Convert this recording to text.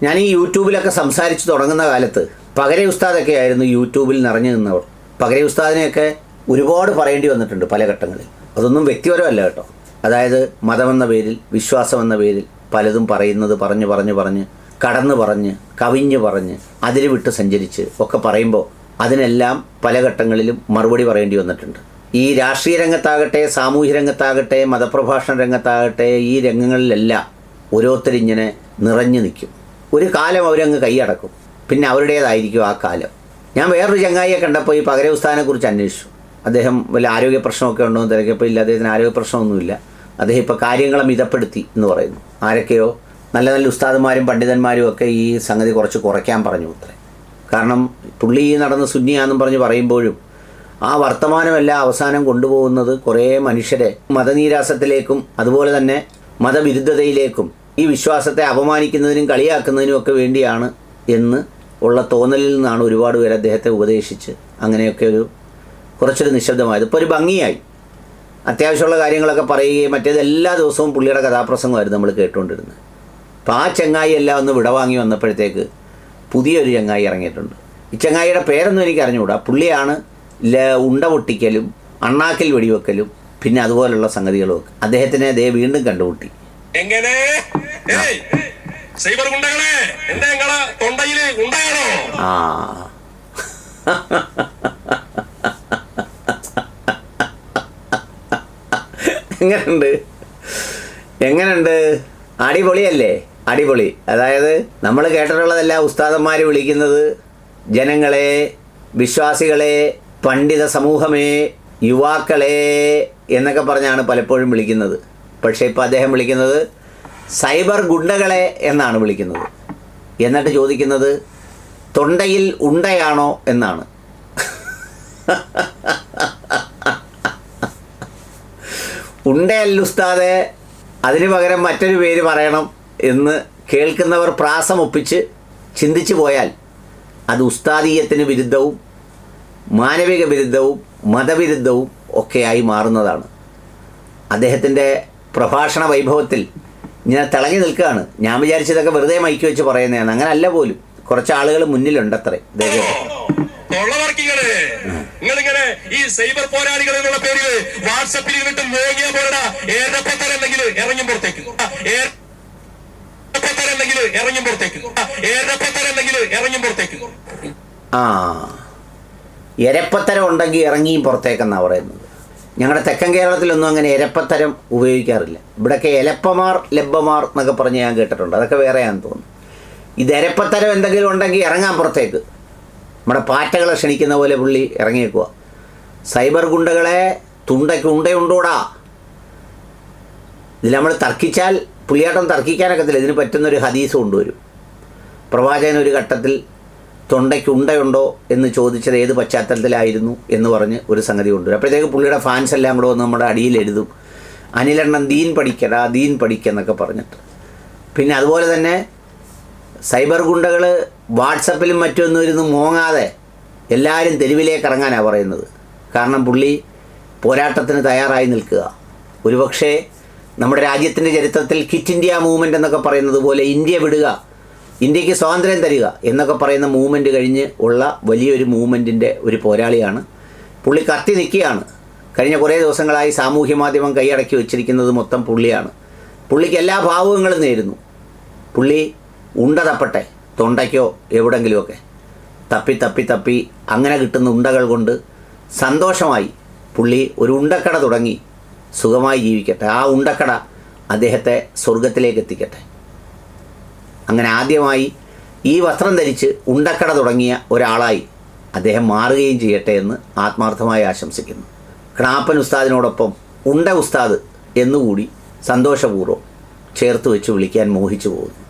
ഞാൻ ഈ യൂട്യൂബിലൊക്കെ സംസാരിച്ച് തുടങ്ങുന്ന കാലത്ത് പകര ഉസ്താദൊക്കെ ആയിരുന്നു യൂട്യൂബിൽ നിറഞ്ഞു നിന്നവർ. പകര ഉസ്താദിനെയൊക്കെ ഒരുപാട് പറയേണ്ടി വന്നിട്ടുണ്ട് പല ഘട്ടങ്ങളിൽ. അതൊന്നും വ്യക്തിപരമല്ല കേട്ടോ. അതായത് മതമെന്ന പേരിൽ, വിശ്വാസമെന്ന പേരിൽ പലതും പറയുന്നത് പറഞ്ഞ് കടന്നു പറഞ്ഞ് കവിഞ്ഞ് പറഞ്ഞ് അതിൽ വിട്ട് സഞ്ചരിച്ച് ഒക്കെ പറയുമ്പോൾ അതിനെല്ലാം പല ഘട്ടങ്ങളിലും മറുപടി പറയേണ്ടി വന്നിട്ടുണ്ട്. ഈ രാഷ്ട്രീയ രംഗത്താകട്ടെ, സാമൂഹ്യ രംഗത്താകട്ടെ, മതപ്രഭാഷണ രംഗത്താകട്ടെ, ഈ രംഗങ്ങളിലെല്ലാം ഓരോരുത്തരിങ്ങനെ നിറഞ്ഞു നിൽക്കും. ഒരു കാലം അവരങ്ങ് കൈയടക്കും, പിന്നെ അവരുടേതായിരിക്കും ആ കാലം. ഞാൻ വേറൊരു ചങ്ങായിയെ കണ്ടപ്പോൾ ഈ പകര ഉസ്താദിനെ കുറിച്ച് അന്വേഷിച്ചു. അദ്ദേഹം വല്ല ആരോഗ്യ പ്രശ്നമൊക്കെ ഉണ്ടോ എന്ന് തിരക്കിയപ്പോൾ ഇല്ല, അദ്ദേഹത്തിന് ആരോഗ്യ പ്രശ്നമൊന്നുമില്ല. അദ്ദേഹം ഇപ്പോൾ കാര്യങ്ങളെ മിതപ്പെടുത്തി എന്ന് പറയുന്നു. ആരൊക്കെയോ നല്ല നല്ല ഉസ്താദുമാരും പണ്ഡിതന്മാരും ഒക്കെ ഈ സംഗതി കുറച്ച് കുറയ്ക്കാൻ പറഞ്ഞു അത്രേ. കാരണം പുള്ളി നടന്ന് സുന്നിയാന്നും പറഞ്ഞ് പറയുമ്പോഴും ആ വർത്തമാനമെല്ലാം അവസാനം കൊണ്ടുപോകുന്നത് കുറേ മനുഷ്യരെ മതനീരാസത്തിലേക്കും അതുപോലെ തന്നെ മതവിരുദ്ധതയിലേക്കും ഈ വിശ്വാസത്തെ അപമാനിക്കുന്നതിനും കളിയാക്കുന്നതിനും ഒക്കെ വേണ്ടിയാണ് എന്ന് ഉള്ള തോന്നലിൽ നിന്നാണ് ഒരുപാട് പേര് അദ്ദേഹത്തെ ഉപദേശിച്ച് അങ്ങനെയൊക്കെ കുറച്ചൊരു നിശബ്ദമായത്. ഇപ്പോൾ ഒരു ഭംഗിയായി അത്യാവശ്യമുള്ള കാര്യങ്ങളൊക്കെ പറയുകയും മറ്റേത് എല്ലാ ദിവസവും പുള്ളിയുടെ കഥാപ്രസംഗമായിരുന്നു നമ്മൾ കേട്ടുകൊണ്ടിരുന്നത്. അപ്പോൾ ആ ചങ്ങായി എല്ലാം ഒന്ന് വിടവാങ്ങി വന്നപ്പോഴത്തേക്ക് പുതിയൊരു ചങ്ങായി ഇറങ്ങിയിട്ടുണ്ട്. ഈ ചങ്ങായിയുടെ പേരൊന്നും എനിക്ക് അറിഞ്ഞുകൂടാ. പുള്ളിയാണ് ഉണ്ട പൊട്ടിക്കലും അണ്ണാക്കിൽ വെടിവെക്കലും പിന്നെ അതുപോലുള്ള സംഗതികളും ഒക്കെ. അദ്ദേഹത്തിനെ ദേ വീണ്ടും കണ്ടുമുട്ടി. എങ്ങനെയുണ്ട്? അടിപൊളിയല്ലേ? അടിപൊളി. അതായത് നമ്മൾ കേട്ടിട്ടുള്ളതെല്ലാം ഉസ്താദന്മാർ വിളിക്കുന്നത് ജനങ്ങളെ, വിശ്വാസികളെ, പണ്ഡിത സമൂഹമേ, യുവാക്കളെ എന്നൊക്കെ പറഞ്ഞാണ് പലപ്പോഴും വിളിക്കുന്നത്. പക്ഷേ ഇപ്പോൾ അദ്ദേഹം വിളിക്കുന്നത് സൈബർ ഗുണ്ടകളെ എന്നാണ് വിളിക്കുന്നത്. എന്നിട്ട് ചോദിക്കുന്നത് തൊണ്ടയിൽ ഉണ്ടയാണോ എന്നാണ്. ഉണ്ടയല്ല ഉസ്താദെ, അതിന് പകരം മറ്റൊരു പേര് പറയണം എന്ന് കേൾക്കുന്നവർ പ്രാസമൊപ്പിച്ച് ചിന്തിച്ചു പോയാൽ അത് ഉസ്താദീയത്തിന് വിരുദ്ധവും മാനവിക വിരുദ്ധവും മതവിരുദ്ധവും ഒക്കെയായി മാറുന്നതാണ്. അദ്ദേഹത്തിൻ്റെ പ്രഭാഷണ വൈഭവത്തിൽ ഞാൻ തിളങ്ങി നിൽക്കുകയാണ്. ഞാൻ വിചാരിച്ചതൊക്കെ വെറുതെ മൈക്ക് വെച്ച് പറയുന്നതാണ്. അങ്ങനെ അല്ല പോലും. കുറച്ച് ആളുകൾ മുന്നിലുണ്ടത്രേ. നിങ്ങളിങ്ങനെ ഈ സൈബർ പോരാളികൾ എന്നുള്ള പേരിൽ വാട്സപ്പിൽ ഇരുന്നിട്ട് മോങ്ങിയ പോലട ഇറങ്ങും പുറത്തേക്ക്. ആ, എരപ്പത്തരം ഉണ്ടെങ്കിൽ ഇറങ്ങിയും പുറത്തേക്കെന്നാണ് പറയുന്നത്. ഞങ്ങളുടെ തെക്കൻ കേരളത്തിലൊന്നും അങ്ങനെ എരപ്പത്തരം ഉപയോഗിക്കാറില്ല. ഇവിടെയൊക്കെ എലപ്പമാർ ലബ്ബമാർ എന്നൊക്കെ പറഞ്ഞ് ഞാൻ കേട്ടിട്ടുണ്ട്. അതൊക്കെ വേറെയാണെന്ന് തോന്നുന്നു. ഇത് എരപ്പത്തരം എന്തെങ്കിലും ഉണ്ടെങ്കിൽ ഇറങ്ങാൻ പുറത്തേക്ക്. നമ്മുടെ പാറ്റകളെ ക്ഷണിക്കുന്ന പോലെ പുള്ളി ഇറങ്ങിയേക്കുക. സൈബർ ഗുണ്ടകളെ തുണ്ടയ്ക്ക് ഉണ്ടയുണ്ടോടാ. ഇതിൽ നമ്മൾ തർക്കിച്ചാൽ പുള്ളിയാട്ടം തർക്കിക്കാനൊക്കത്തില്ല. ഇതിന് പറ്റുന്നൊരു ഹദീസ് കൊണ്ടുവരും. പ്രവാചകൻ ഒരു ഘട്ടത്തിൽ തൊണ്ടയ്ക്ക് ഉണ്ടയുണ്ടോ എന്ന് ചോദിച്ചത് ഏത് പശ്ചാത്തലത്തിലായിരുന്നു എന്ന് പറഞ്ഞ് ഒരു സംഗതി കൊണ്ടുവരും. അപ്പോഴത്തേക്ക് പുള്ളിയുടെ ഫാൻസ് എല്ലാം കൂടെ വന്ന് നമ്മുടെ അടിയിൽ എഴുതും, അനിലെണ്ണം ദീൻ പഠിക്കടാ, ദീൻ പഠിക്കെന്നൊക്കെ പറഞ്ഞിട്ട്. പിന്നെ അതുപോലെ തന്നെ സൈബർ ഗുണ്ടകൾ വാട്സപ്പിലും മറ്റൊന്നും ഇരുന്ന് മോങ്ങാതെ എല്ലാവരും തെരുവിലേക്ക് ഇറങ്ങാനാണ് പറയുന്നത്. കാരണം പുള്ളി പോരാട്ടത്തിന് തയ്യാറായി നിൽക്കുക. ഒരുപക്ഷെ നമ്മുടെ രാജ്യത്തിൻ്റെ ചരിത്രത്തിൽ ക്വിറ്റ് ഇന്ത്യ മൂവ്മെൻ്റ് എന്നൊക്കെ പറയുന്നത് പോലെ ഇന്ത്യ വിടുക, ഇന്ത്യക്ക് സ്വാതന്ത്ര്യം തരിക എന്നൊക്കെ പറയുന്ന മൂവ്മെൻറ്റ് കഴിഞ്ഞ് ഉള്ള വലിയൊരു മൂവ്മെൻറ്റിൻ്റെ ഒരു പോരാളിയാണ് പുള്ളി. കത്തി നിൽക്കുകയാണ്. കഴിഞ്ഞ കുറേ ദിവസങ്ങളായി സാമൂഹ്യ മാധ്യമം കൈയടക്കി വെച്ചിരിക്കുന്നത് മൊത്തം പുള്ളിയാണ്. പുള്ളിക്ക് എല്ലാ ഭാവുകങ്ങളും നേരുന്നു. പുള്ളി ഉണ്ട തപ്പട്ടെ, തൊണ്ടയ്ക്കോ എവിടെങ്കിലുമൊക്കെ തപ്പി അങ്ങനെ കിട്ടുന്ന ഉണ്ടകൾ കൊണ്ട് സന്തോഷമായി പുള്ളി ഒരു ഉണ്ടക്കട തുടങ്ങി സുഖമായി ജീവിക്കട്ടെ. ആ ഉണ്ടക്കട അദ്ദേഹത്തെ സ്വർഗത്തിലേക്ക് എത്തിക്കട്ടെ. അങ്ങനെ ആദ്യമായി ഈ വസ്ത്രം ധരിച്ച് ഉണ്ടക്കട തുടങ്ങിയ ഒരാളായി അദ്ദേഹം മാറുകയും ചെയ്യട്ടെ എന്ന് ആത്മാർത്ഥമായി ആശംസിക്കുന്നു. ക്ണാപ്പൻ ഉസ്താദിനോടൊപ്പം ഉണ്ട ഉസ്താദ് എന്നുകൂടി സന്തോഷപൂർവ്വം ചേർത്ത് വെച്ച് വിളിക്കാൻ മോഹിച്ചു പോകുന്നു.